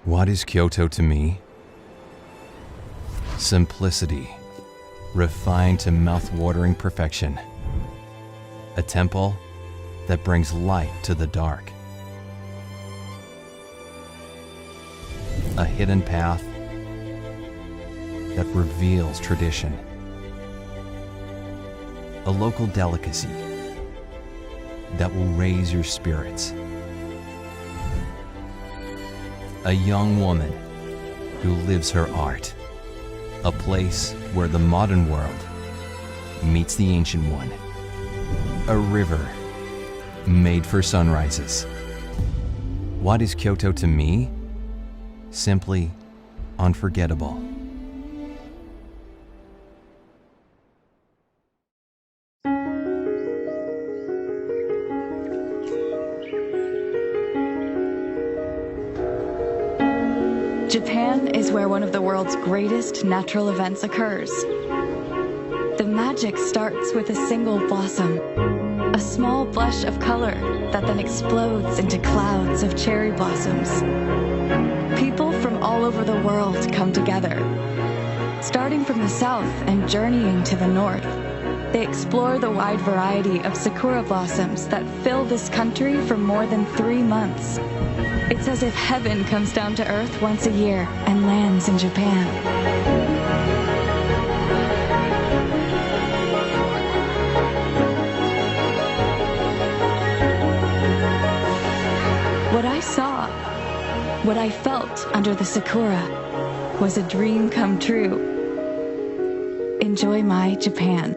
What is Kyoto to me? Simplicity, refined to mouth-watering perfection. A temple that brings light to the dark. A hidden path that reveals tradition. A local delicacy that will raise your spirits. A young woman who lives her art. A place where the modern world meets the ancient one. A river made for sunrises. What is Kyoto to me? Simply unforgettable. Japan is where one of the world's greatest natural events occurs. The magic starts with a single blossom, a small blush of color that then explodes into clouds of cherry blossoms. People from all over the world come together. Starting from the south and journeying to the north, they explore the wide variety of sakura blossoms that fill this country for more than 3 months. It's as if heaven comes down to earth once a year and lands in Japan. What I saw, what I felt under the sakura, was a dream come true. Enjoy my Japan.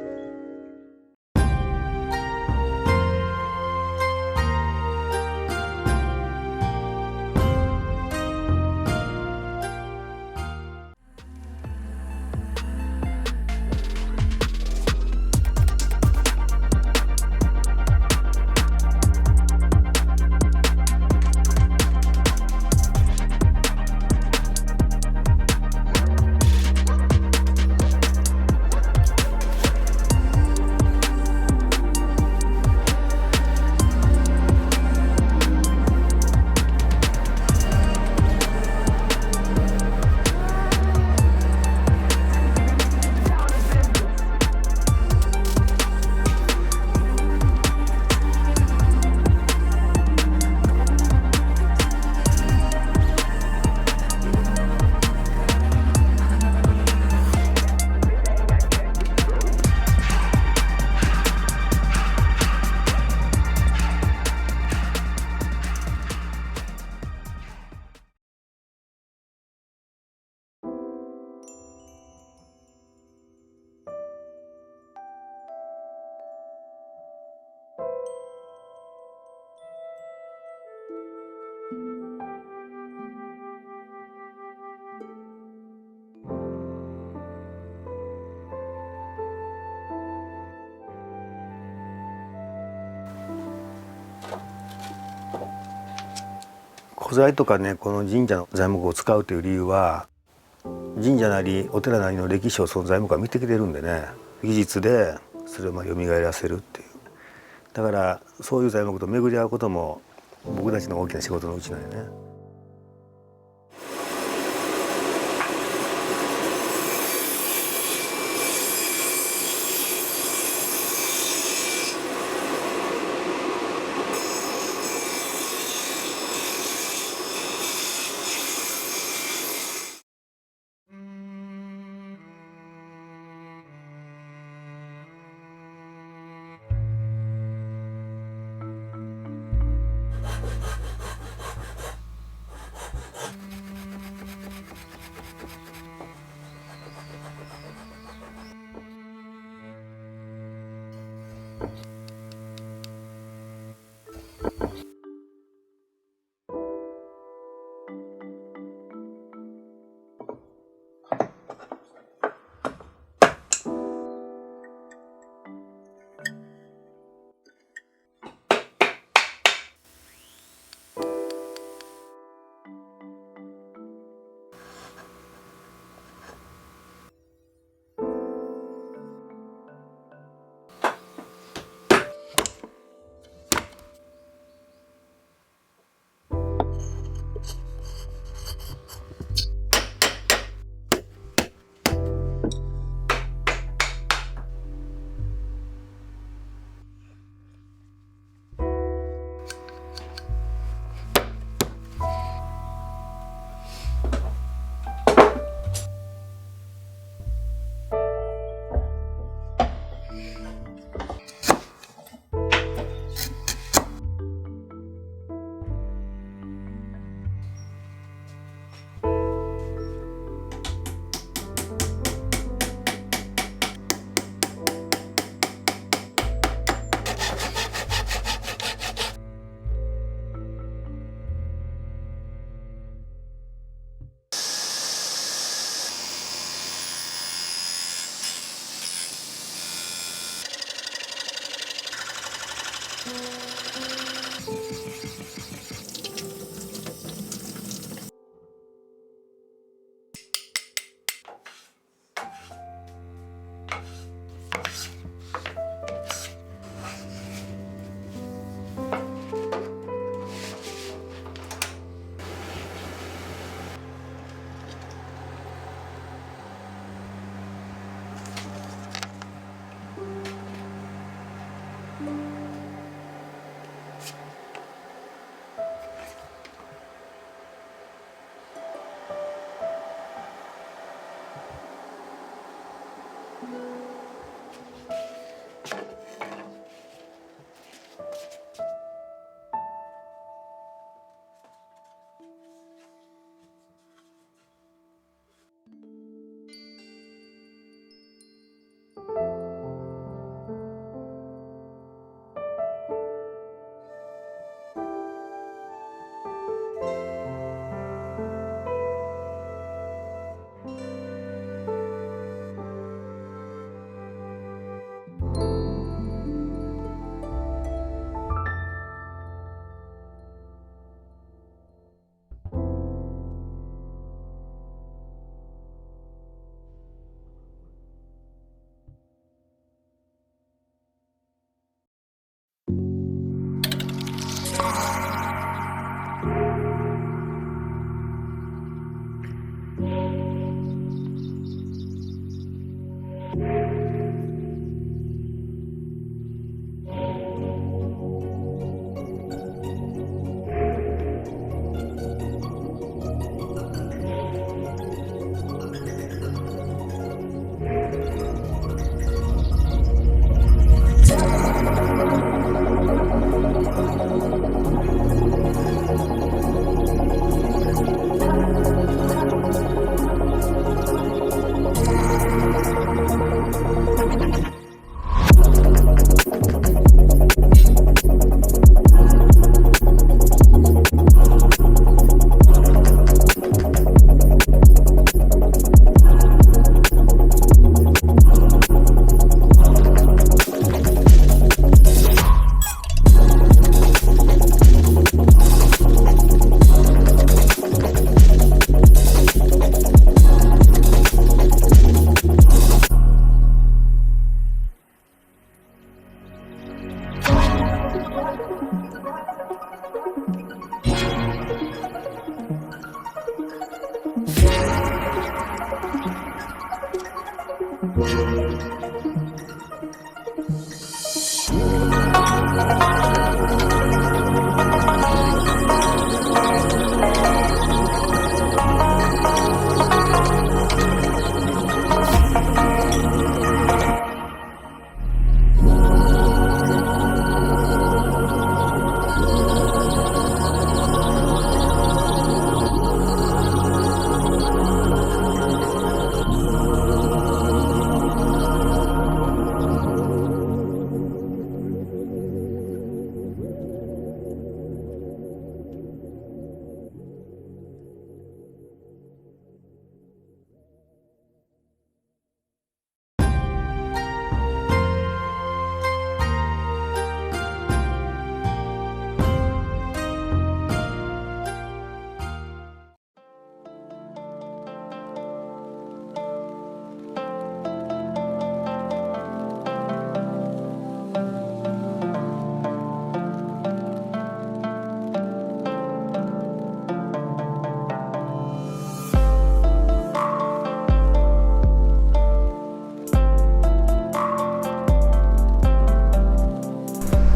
古材とかね、この神社の材木を使うという理由は、神社なりお寺なりの歴史をその材木が見てきてるんでね、技術でそれを蘇らせるっていう。だからそういう材木と巡り合うことも僕たちの大きな仕事のうちなんよね。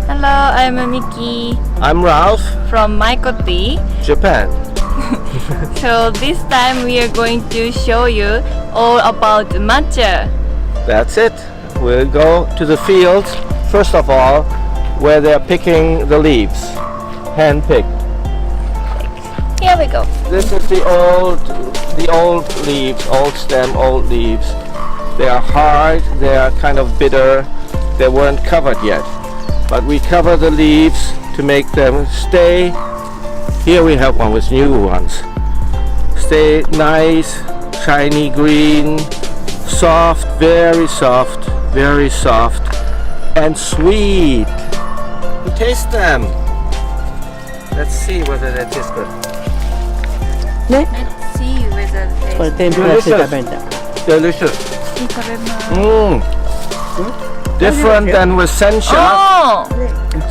Hello, I'm Miki I'm Ralph, from Maikoti. Japan. So this time we are going to show you all about matcha. That's it. We'll go to the fields, first of all, where they're picking the leaves, hand-picked. Here we go. This is the old leaves, old stem, old leaves. They are hard, they are kind of bitter, they weren't covered yet. But we cover the leaves to make them stay. Here we have one with new ones. Stay nice, shiny green, soft, very soft, and sweet. You taste them. Let's see whether they taste good. Let's see whether これ they 天ぷらして食べるんだ。 Delicious. 食べます。 Different than with sencha. Oh,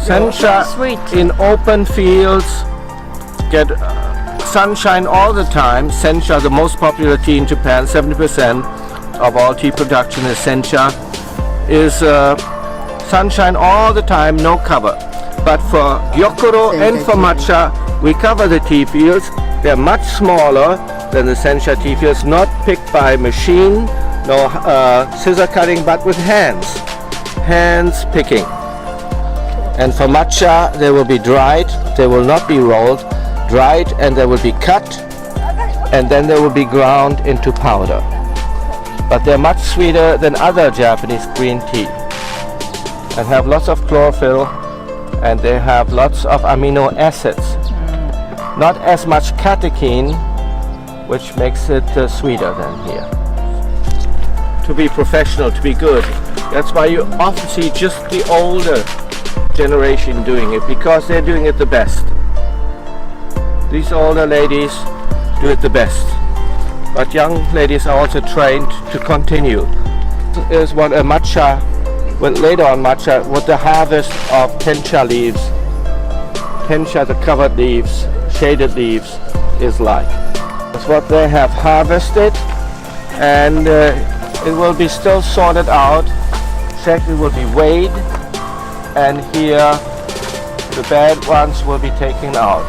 Sencha sweet. in open fields get sunshine all the time. Sencha, the most popular tea in Japan, 70% of all tea production is sencha, is sunshine all the time, no cover. But for gyokuro and for matcha, we cover the tea fields. They're much smaller than the sencha tea fields, not picked by machine, no scissor cutting, but with hands picking. And for matcha, they will be dried, they will not be rolled, dried, and they will be cut, and then they will be ground into powder. But they're much sweeter than other Japanese green tea and have lots of chlorophyll, and they have lots of amino acids. Not as much catechin, which makes it sweeter than here. To be professional, to be good. That's why you often see just the older generation doing it, because they're doing it the best. These older ladies do it the best. But young ladies are also trained to continue. This is what a matcha, well, later on matcha, what the harvest of tencha leaves, tencha, the covered leaves, shaded leaves, is like. That's what they have harvested, and it will be still sorted out. Checked, it will be weighed, and here the bad ones will be taken out.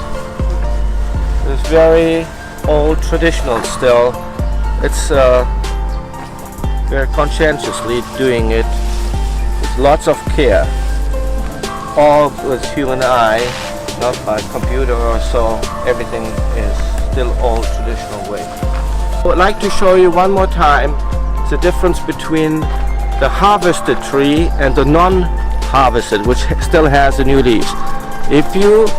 It's very old, traditional still. It's very conscientiously doing it with lots of care, all with human eye, not by computer or so. Everything is still old, traditional way. I would like to show you one more time the difference between the harvested tree and the non-harvested, which still has the new leaves. If you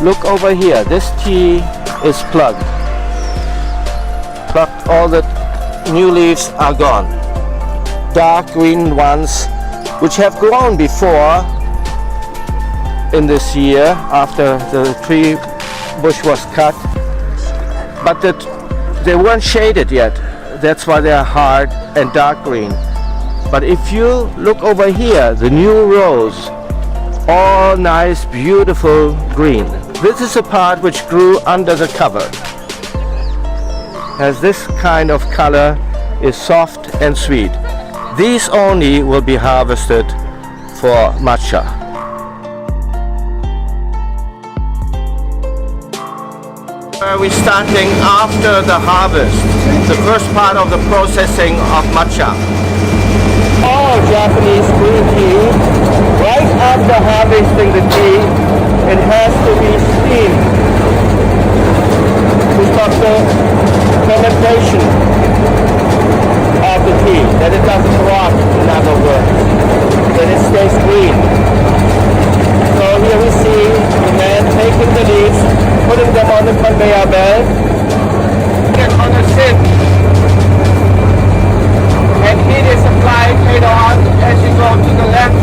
look over here, this tea is plucked. All the new leaves are gone. Dark green ones, which have grown before in this year after the tree bush was cut, but they weren't shaded yet. That's why they are hard and dark green. But if you look over here, the new rows, all nice, beautiful green. This is a part which grew under the cover. Has this kind of color, is soft and sweet. These only will be harvested for matcha. We're starting after the harvest, the first part of the processing of matcha. All Japanese green tea, right after harvesting the tea, it has to be steamed to stop the fermentation of the tea, that it doesn't rot, in other words, that it stays green. So here we see the man taking the leaves, putting them on the conveyor belt, and on a sieve. And heat is applied later on as you go to the left.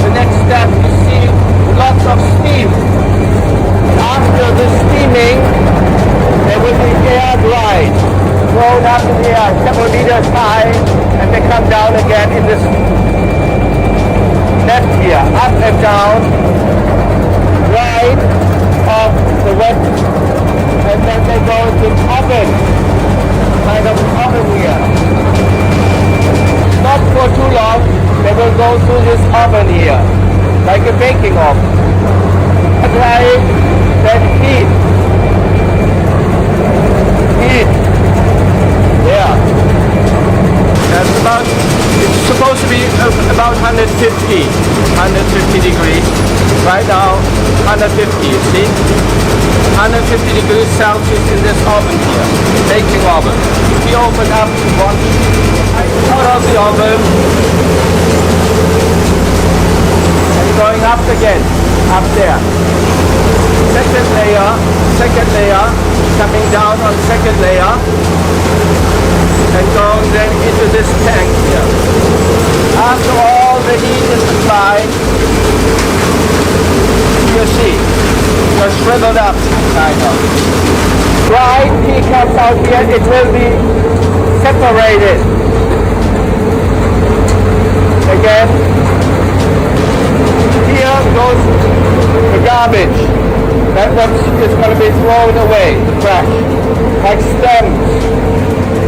The next step you see lots of steam. After the steaming, they will be air dried, thrown up in the air several meters high, and they come down again in this left here, up and down, right off the wet, and then they go into an oven, kind of an oven here. Not for too long, they will go through this oven here, like a baking oven. Drying, then heat. Heat. Yeah. It's supposed to be about 150 degrees. Right now, 150, you see? 150 degrees Celsius in this oven here, baking oven. We open up one out of the oven and going up again, up there. Second layer, coming down on second layer and going then into this tank here. After all the heat is applied, you see, they're shriveled up, kind of. Dried tea comes out here, it will be separated. Again, here goes the garbage. That what is going to be thrown away, trash, like stems,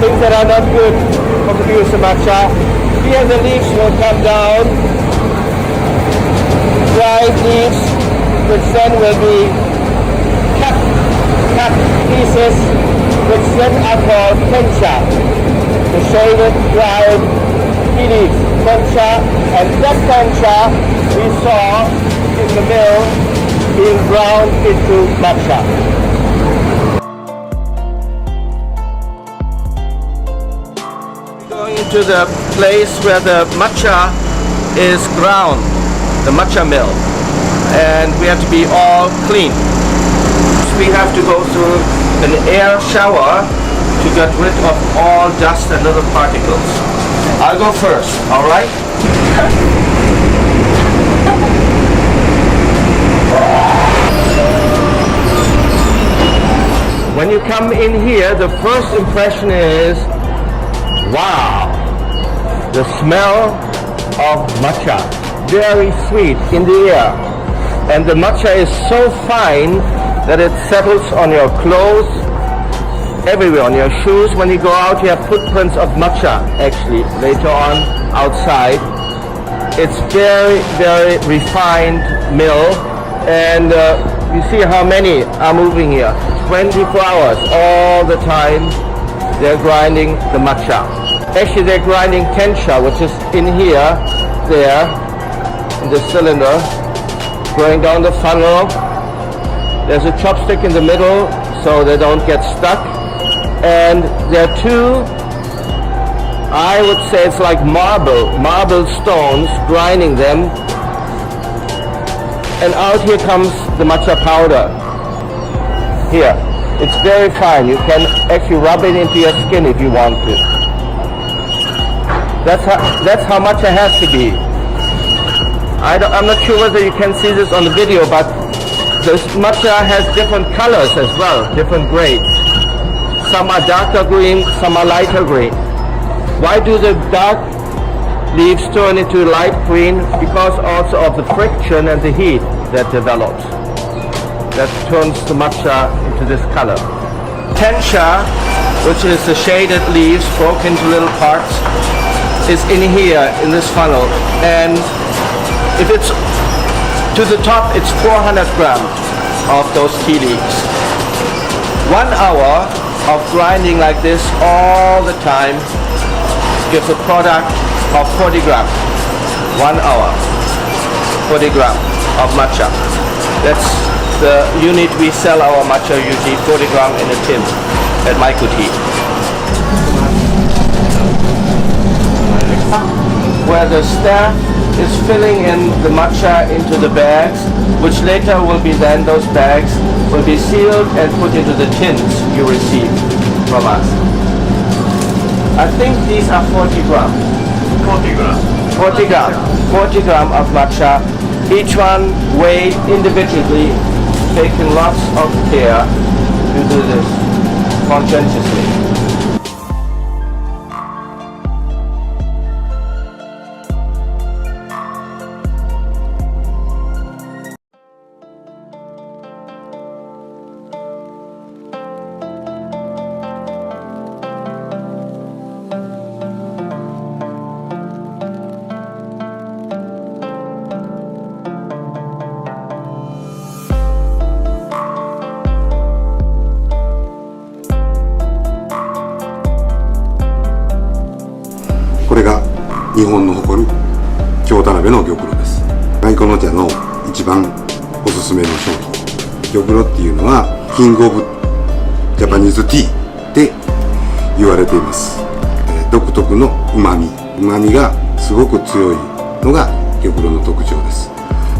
things that are not good for producing matcha. Here the leaves will come down, dried leaves, which then will be cut pieces, which then are called tencha, the shaded, dried tea leaves, tencha, and that tencha we saw in the mill being ground into matcha. Going into the place where the matcha is ground, the matcha mill, and we have to be all clean. We have to go through an air shower to get rid of all dust and little particles. I'll go first, all right? When you come in here, the first impression is, wow, the smell of matcha, very sweet in the air. And the matcha is so fine that it settles on your clothes, everywhere, on your shoes. When you go out, you have footprints of matcha, actually, later on, outside. It's very, very refined mill, and you see how many are moving here. 24 hours, all the time, they're grinding the matcha. Actually, they're grinding tencha, which is in here, there, in the cylinder, going down the funnel. There's a chopstick in the middle, so they don't get stuck. And there are two, I would say it's like marble stones, grinding them. And out here comes the matcha powder. Here, it's very fine. You can actually rub it into your skin if you want to. That's how matcha has to be. I'm not sure whether you can see this on the video, but this matcha has different colors as well, different grades. Some are darker green, some are lighter green. Why do the dark leaves turn into light green? Because also of the friction and the heat that develops. That turns the matcha into this color. Tencha, which is the shaded leaves broken into little parts, is in here in this funnel, and if it's to the top, it's 400 grams of those tea leaves. 1 hour of grinding like this all the time gives a product of 40 grams. 1 hour, 40 grams of matcha. That's the unit we sell our matcha usually, 40 grams in a tin at Maiko Tea. Where the staff is filling in the matcha into the bags, which later will be then, those bags will be sealed and put into the tins you receive from us. I think these are 40 grams. 40 grams. 40 grams. 40 grams of matcha, each one weighed individually, taking lots of care to do this conscientiously. これが日本の誇る京田辺の玉露です。舞妓の茶の一番おすすめの商品、玉露っていうのはキングオブジャパニーズティーって言われています。独特のうまみがすごく強いのが玉露の特徴です。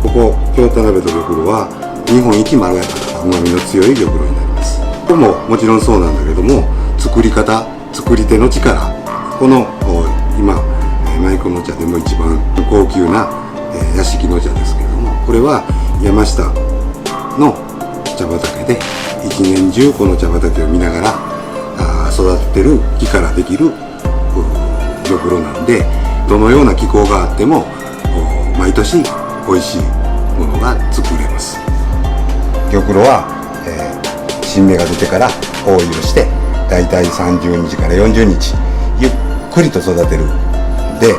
ここ京田辺と玉露は日本一まろやかなうまみの強い玉露になります。ここももちろんそうなんだけども、作り方、作り手の力、この今舞妓の茶でも一番高級な屋敷の茶ですけれども、これは山下の茶畑で一年中この茶畑を見ながら育ててる木からできる玉露なんで、どのような気候があっても毎年美味しいものが作れます。玉露は、新芽が出てから包囲をしてだいたい30日から40日ゆっくりと育てるで、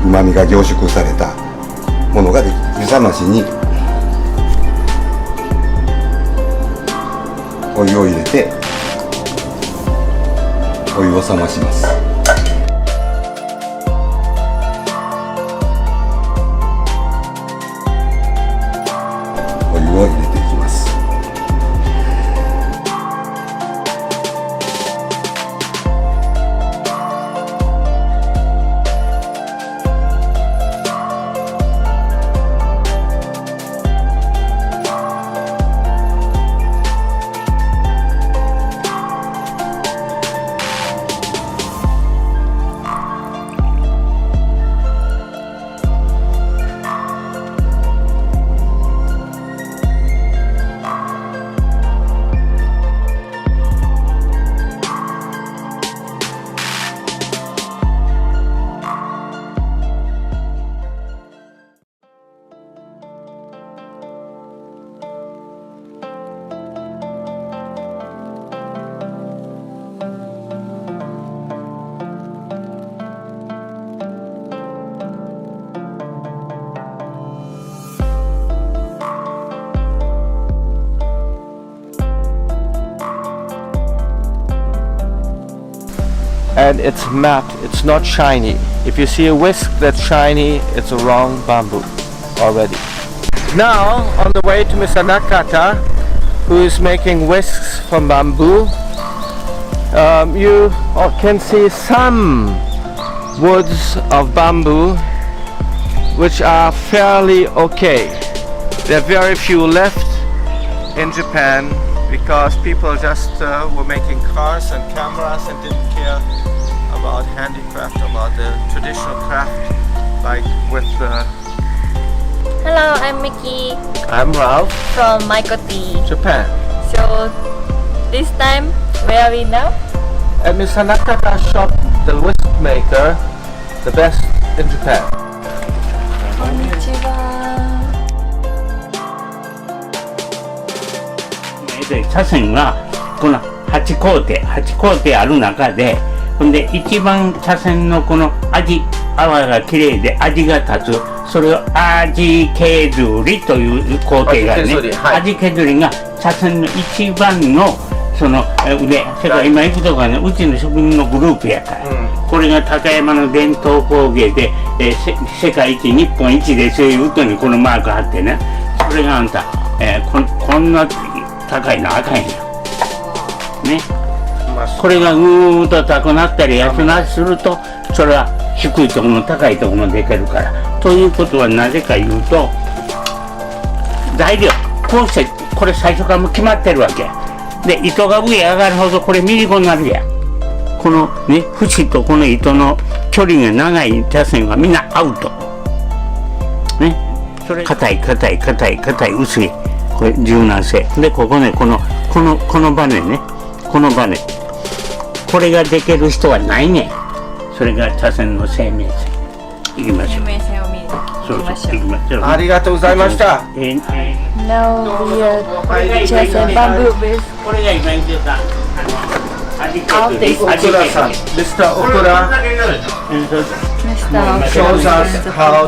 うまみが凝縮されたものができる。湯冷ましにお湯を入れてお湯を冷まします。お湯を入れていきます。And it's matte, it's not shiny. If you see a whisk that's shiny, it's a wrong bamboo already. Now, on the way to Mr. Nakata, who is making whisks from bamboo, you can see some woods of bamboo which are fairly okay. There are very few left in Japan because people just were making cars and cameras and didn't care about handicraft, about the traditional craft, like with the... Hello, I'm Mickey I'm Ralph, from Maiko Tea. Japan. So this time, where are we now? At Mr. Nakata's shop, the whisk maker, the best in Japan. Konnichiwa. で茶筅がこの8工程ある中でほんで一番茶筅のこの泡がきれいで味が立つ、それを味削りという工程がね、味削りが茶筅の一番のその腕、それから今行くとこはね、うちの職人のグループやから、これが高山の伝統工芸で、世界一、日本一でそういう歌にこのマーク貼ってね、それがあんた、こんな高いのあかんやん。ね。これがぐーっと高くなったり安なりすると、それは低いところも高いところもできるから。ということはなぜか言うと、材料、こうして、これ最初からもう決まってるわけ。で、糸が上上がるほどこれミリコになるやん。このね、縁とこの糸の距離が長い茶筅はみんなアウト。ね。それ硬い、薄い。これ柔軟性。で、ここね、このバネね。このバネ。これができる人はないねん。それが茶筅の生命線。いきましょう。生命線を見に行きましょう。行きましょう。ありがとうございました。Now we are just a bamboo with これが今言ってた。Okuraさん、Mr. Okura shows us how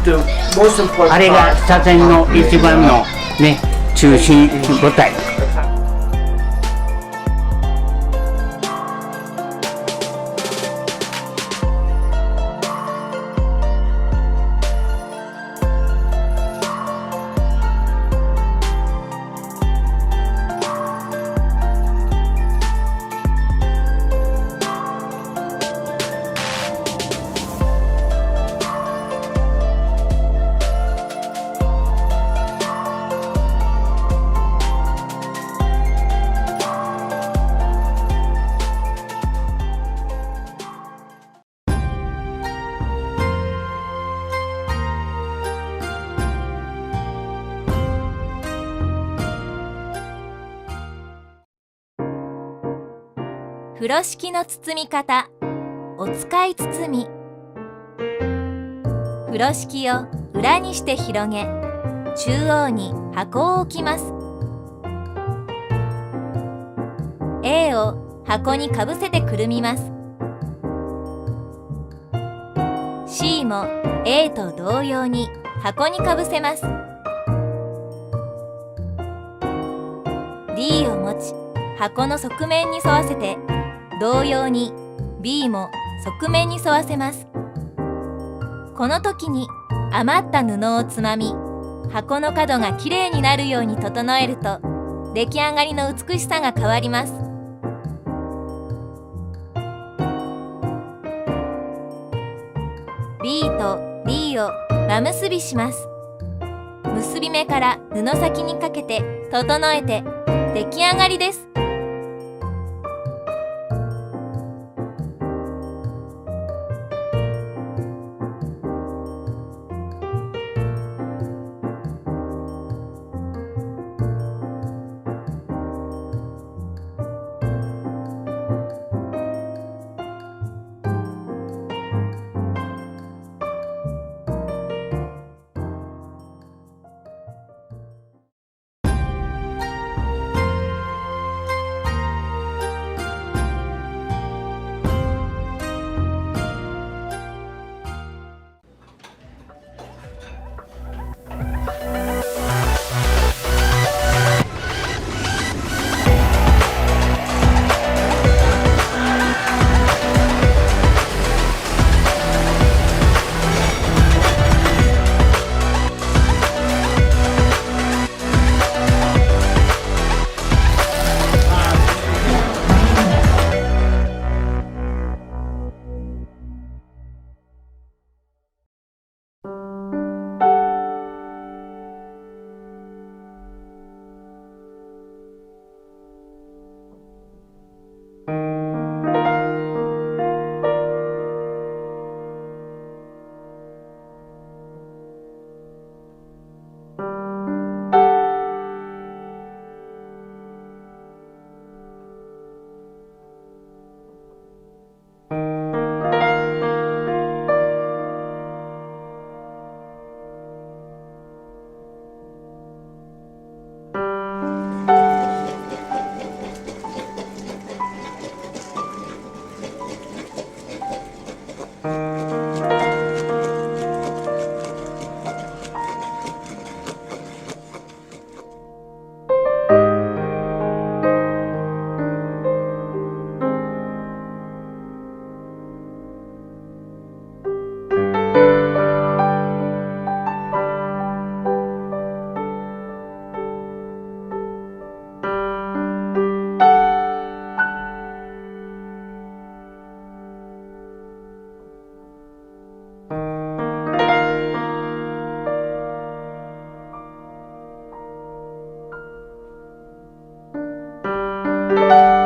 the most important あれが茶筅の一番のね、中心舞台。風呂敷の包み方、お使い包み。風呂敷を裏にして広げ、中央に箱を置きます。A を箱にかぶせてくるみます。C も A と同様に箱にかぶせます。D を持ち、箱の側面に沿わせて、同様に B も側面に沿わせます。この時に余った布をつまみ、箱の角がきれいになるように整えると、出来上がりの美しさが変わります。B と D を真結びします。結び目から布先にかけて整えて出来上がりです。す。